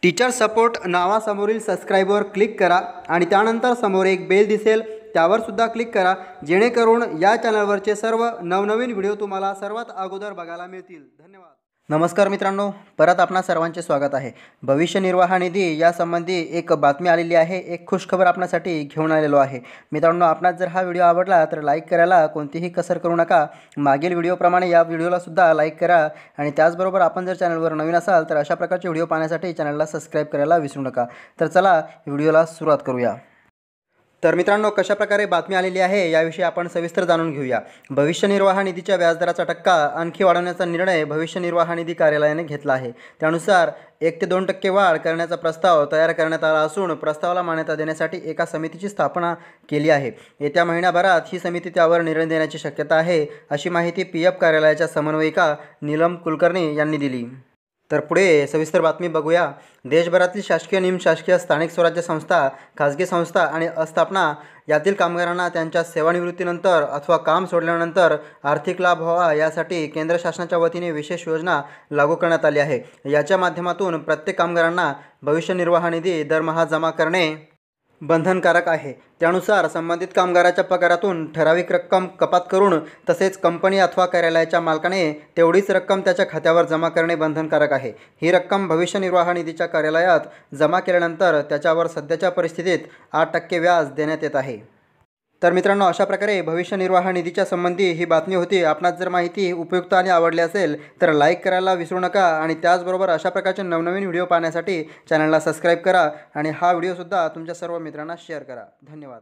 Teacher support नावासमोरील सबस्क्राईबवर click करा आणि त्यानंतर समोर एक बेल दिसेल त्यावर सुद्धा क्लिक करा, जेणेकरून या चॅनलवरचे सर्व नवनवीन व्हिडिओ तुम्हाला सर्वात अगोदर बघायला मिळतील। धन्यवाद। नमस्कार मित्रांनो, परत आपणा सर्वांचे स्वागत आहे। भविष्य निर्वाह निधी यासंबंधी एक बातमी आलेली आहे, एक खुशखबर आपणासाठी घेऊन आलेलो आहे। मित्रांनो, आपणास जर हा व्हिडिओ आवडला तर लाईक करायला कोणतीही कसर करू नका। मागील व्हिडिओप्रमाणे या व्हिडिओला सुद्धा लाईक करा आणि त्याचबरोबर आपण जर चॅनलवर नवीन असाल तर अशा प्रकारचे व्हिडिओ पाहण्यासाठी चॅनलला सबस्क्राईब करायला विसरू नका। तर चला व्हिडिओला सुरुवात करूया। तर मित्रांनो, कशा प्रकारे बातमी आलेली आहे याविषयी आपण सविस्तर जाणून घेऊया। भविष्य निर्वाह निधीच्या व्याजदराचा टक्का आणखी वाढवण्याचा निर्णय भविष्य निर्वाह निधी कार्यालयाने घेतला आहे। त्यानुसार 1 ते 2% वाढ करण्याचा प्रस्ताव तयार करण्यात आला असून प्रस्तावाला मान्यता देण्यासाठी एका समितीची स्थापना केली आहे। येत्या महिन्याभरात ही समिती त्यावर निर्णय देण्याची शक्यता आहे, अशी माहिती पीएफ कार्यालयाच्या समन्वयिका नीलम कुलकर्णी यांनी दिली। तर पुढे सविस्तर बातमी बघूया। देशभरातील शासकीय, निमशासकीय, स्थानिक स्वराज्य संस्था, खाजगी संस्था आणि आस्थापना यातील कामगारांना त्यांच्या सेवानिवृत्तीनंतर अथवा काम सोडल्यानंतर आर्थिक लाभ व्हावा यासाठी केंद्र शासनाच्या वतीने विशेष योजना लागू करण्यात आली आहे। याच्या माध्यमातून प्रत्येक कामगारांना भविष्य निर्वाह निधी दरमहा जमा करणे बंधनकारक आहे। त्यानुसार संबंधित कामगाराच्या पगारातून ठराविक रक्कम कपात करून तसेच कंपनी अथवा कार्यालयाच्या मालकाने तेवढीच रक्कम त्याच्या खात्यावर जमा करणे बंधनकारक आहे। ही रक्कम भविष्य निर्वाह निधीच्या कार्यालयात जमा केल्यानंतर त्याच्यावर सध्याच्या परिस्थितीत 8% व्याज देण्यात येत आहे। तर मित्रांनो, अशा प्रकारे भविष्य निर्वाह निधीच्या संबंधी ही बातमी होती। आपणास जर माहिती उपयुक्त आणि आवडली असेल तर लाईक करायला विसरू नका आणि त्याचबरोबर अशा प्रकारचे नवनवीन व्हिडिओ पाहण्यासाठी चॅनलला सबस्क्राईब करा आणि हा व्हिडिओसुद्धा तुमच्या सर्व मित्रांना शेअर करा। धन्यवाद।